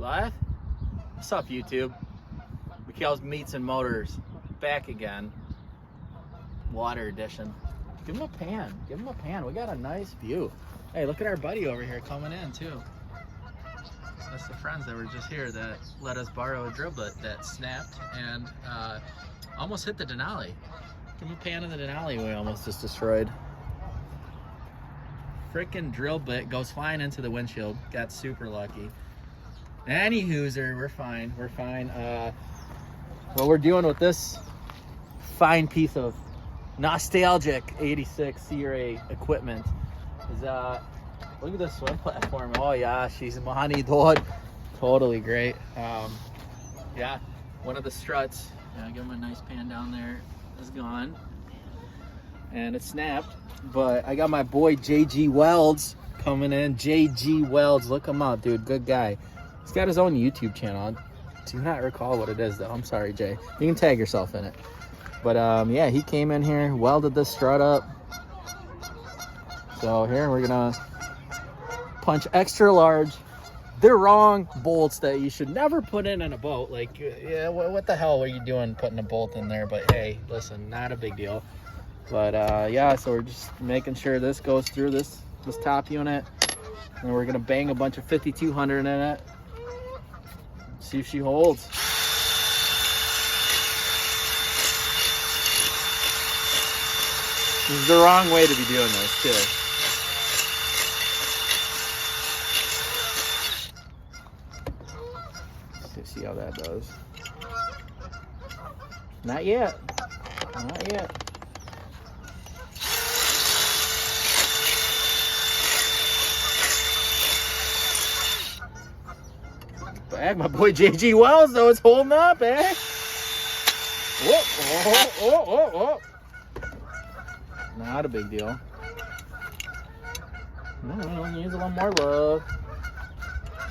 live? What's up, YouTube? Mikhail's Meats and Motors back again. Water edition. Give him a pan. Give him a pan. We got a nice view. Hey, look at our buddy over here coming in too. That's the friends that were just here that let us borrow a drill bit that snapped and almost hit the Denali. Give him a pan in the Denali we almost just destroyed. Frickin' drill bit goes flying into the windshield. Got super lucky. Any hooser, we're fine. We're fine. What we're doing with this fine piece of nostalgic 86 Searay equipment is look at this swim platform. Oh yeah, she's money, dude. Totally great. Yeah, one of the struts, give him a nice pan down there, is gone. And it snapped. But I got my boy JG Welds coming in. JG Welds, look him up, dude. Good guy. He's got his own YouTube channel. I do not recall what it is though. I'm sorry, Jay. You can tag yourself in it. But yeah, he came in here, welded this strut up. So here we're gonna punch extra large. They're wrong bolts that you should never put in a boat. Like, yeah, what the hell are you doing putting a bolt in there? But hey, listen, not a big deal. But yeah, so we're just making sure this goes through this top unit, and we're gonna bang a bunch of 5200 in it. See if she holds. This is the wrong way to be doing this too. Let's see how that does. Not yet. Not yet. Bag, my boy JG Wells though, it's holding up, eh? Whoa. Not a big deal. No, needs a little more love.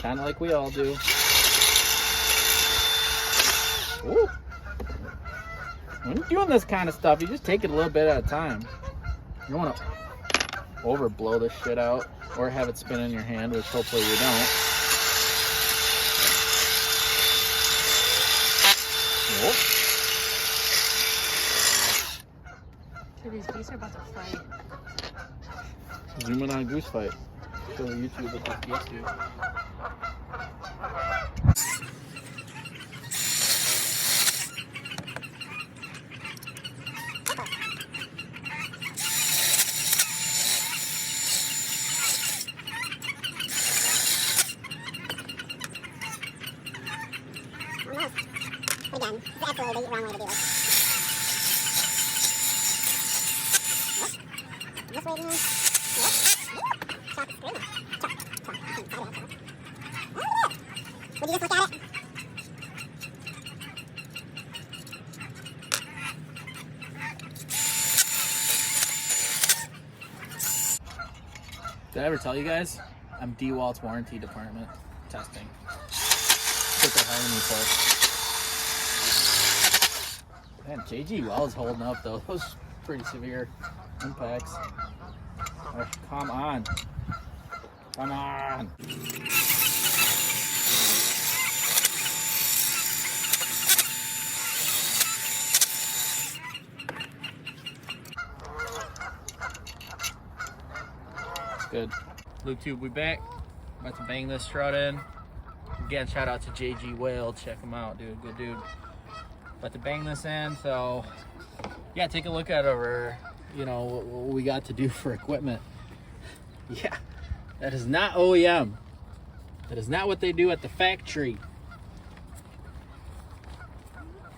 Kind of like we all do. Ooh. When you're doing this kind of stuff, you just take it a little bit at a time. You don't want to overblow this shit out or have it spin in your hand, which hopefully you don't. Whoop. Dude, these geese are about to fight. Zoom in on goose fight. Show YouTube what this geese do. Again, it's absolutely the wrong way to do it. This way, man. Chop, screw. Chop. Would you just look at it? Did I ever tell you guys? I'm DeWalt's warranty department testing. That's what they're hiring me for. Man, JG Wells holding up though. Those pretty severe impacts. Oh, come on. Come on. Good. LukeTube, we back. About to bang this strut in. Again, shout out to JG Wells. Check him out, dude. Good dude. About to bang this in, so yeah, take a look at our, what we got to do for equipment. Yeah, that is not OEM. That is not what they do at the factory.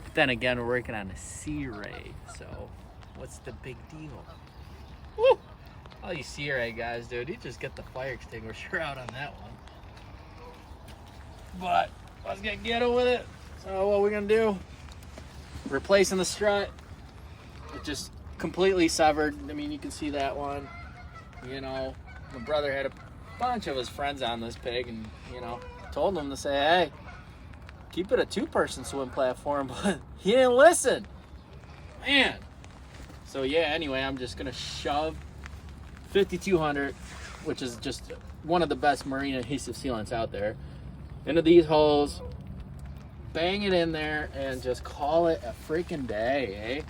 But then again, we're working on a Searay, so what's the big deal? Woo! All you Searay guys, dude, you just get the fire extinguisher out on that one. But let's get ghetto with it. So what we're gonna do? Replacing the strut. It just completely severed. I mean, you can see that one. My brother had a bunch of his friends on this pig, and told them to say, hey, keep it a two-person swim platform, but he didn't listen. Man. So yeah, anyway, I'm just gonna shove 5200, which is just one of the best marine adhesive sealants out there. into these holes, bang it in there, and just call it a freaking day,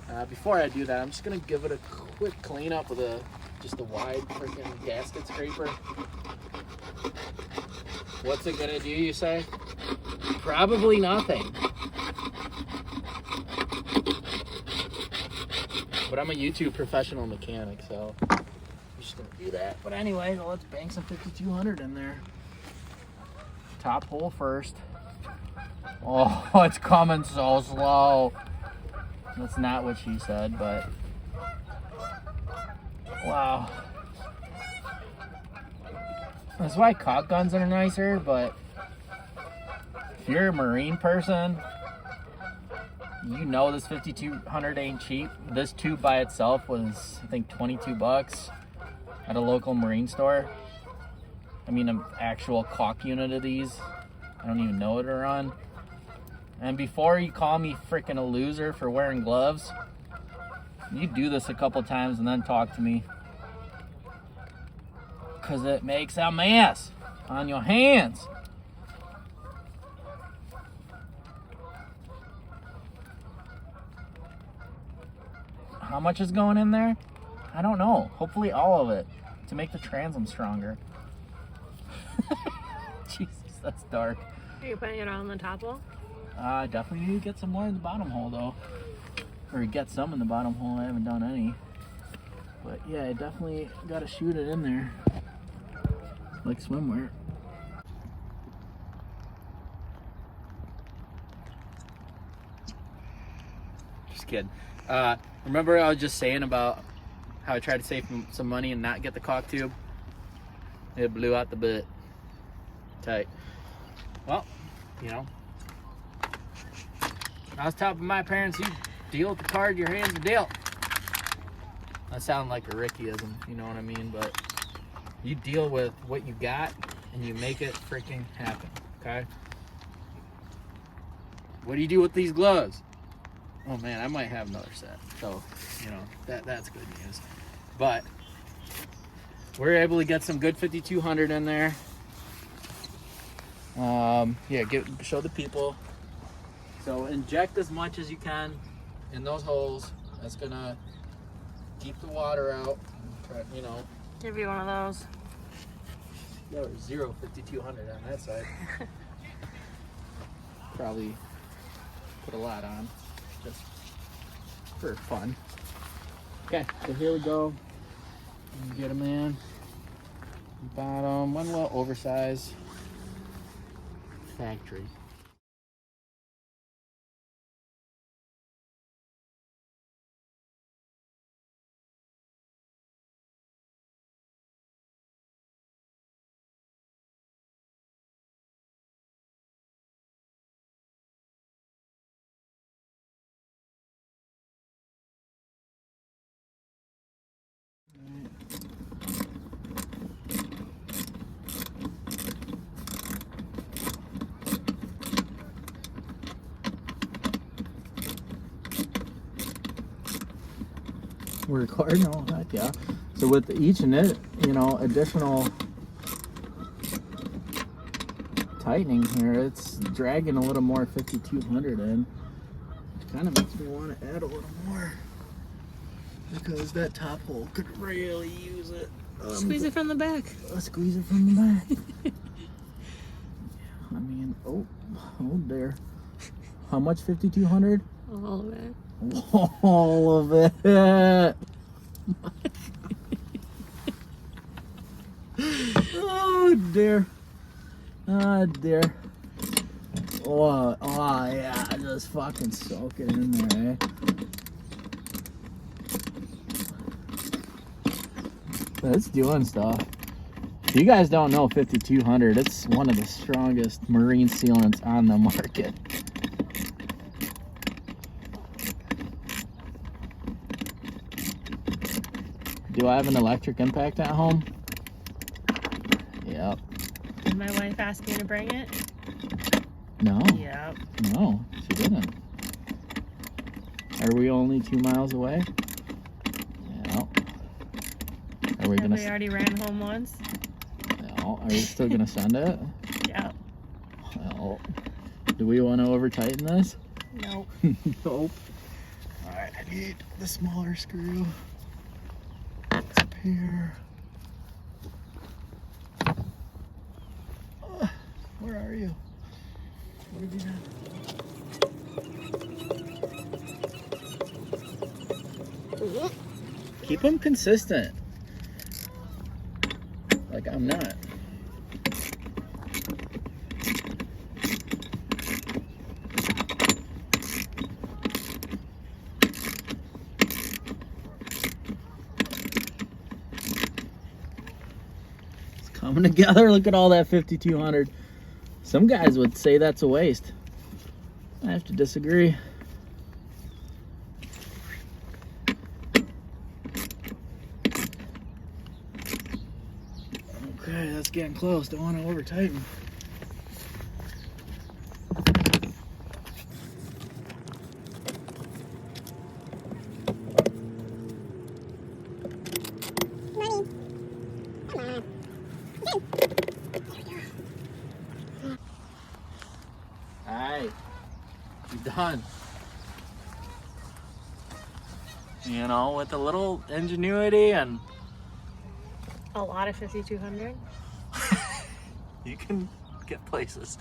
eh? Before I do that, I'm just gonna give it a quick cleanup with just a wide freaking gasket scraper. What's it gonna do, you say? Probably nothing. But I'm a YouTube professional mechanic, so I'm just gonna do that. But anyway, well, let's bang some 5200 in there. Top hole first. Oh, it's coming so slow. That's not what she said, but wow. That's why caulk guns are nicer, but if you're a marine person, you know this 5200 ain't cheap. This tube by itself was, I think, 22 bucks at a local marine store. I mean, an actual caulk unit of these. I don't even know what they're on. And before you call me freaking a loser for wearing gloves, you do this a couple times and then talk to me. Because it makes a mess on your hands. How much is going in there? I don't know. Hopefully all of it to make the transom stronger. Jesus, that's dark. Are you putting it on the top hole? Definitely need to get some more in the bottom hole though. Or get some in the bottom hole. I haven't done any. But yeah, I definitely gotta shoot it in there. Like swimwear. Just kidding. Remember I was just saying about how I tried to save some money and not get the caulk tube? It blew out the butt. Tight. Well, you know. I was top of my parents, you deal with the card your hands are dealt. That sounds like a Rickyism, you know what I mean? But you deal with what you got and you make it freaking happen, okay? What do you do with these gloves? Oh man, I might have another set. So, you know, that's good news. But we're able to get some good 5200 in there. Yeah, show the people. So inject as much as you can in those holes. That's gonna keep the water out. Try, you know. Give you one of those. There was 5200 on that side. Probably put a lot on, just for fun. Okay, so here we go. Get them in. Bottom, one little oversized factory. We're recording? Oh, heck yeah. So with each additional tightening here, it's dragging a little more 5200 in. Kind of makes me want to add a little more because that top hole could really use it. Squeeze it from the back. Squeeze it from the back. Yeah, I mean, oh there. How much 5200? All of it. All of it. Oh dear. Oh dear. Oh yeah, just fucking soak it in there, eh? It's doing stuff. If you guys don't know 5200, it's one of the strongest marine sealants on the market. Do I have an electric impact at home? Yep. Did my wife ask me to bring it? No. Yep. No, she didn't. Are we only 2 miles away? Yeah. Are we Have we already ran home once? No. Are we still gonna send it? Yep. Do we want to over tighten this? Nope. Nope. Alright, I need the smaller screw. It's up here. Where are you? What have you done? Keep them consistent. Like I'm not. It's coming together. Look at all that 5200. Some guys would say that's a waste. I have to disagree. Okay, that's getting close. Don't want to over tighten. Money. Come on. Alright, you're done. You know, with a little ingenuity and A lot of 5200. you can get places.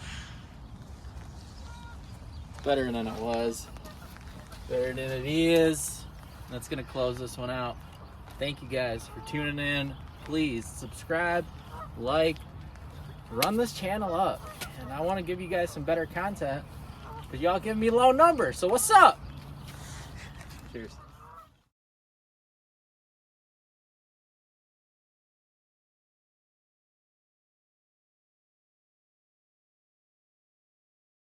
Better than it was. Better than it is. That's gonna close this one out. Thank you guys for tuning in. Please subscribe, like, run this channel up. And I want to give you guys some better content, but y'all give me low numbers. So what's up? Cheers.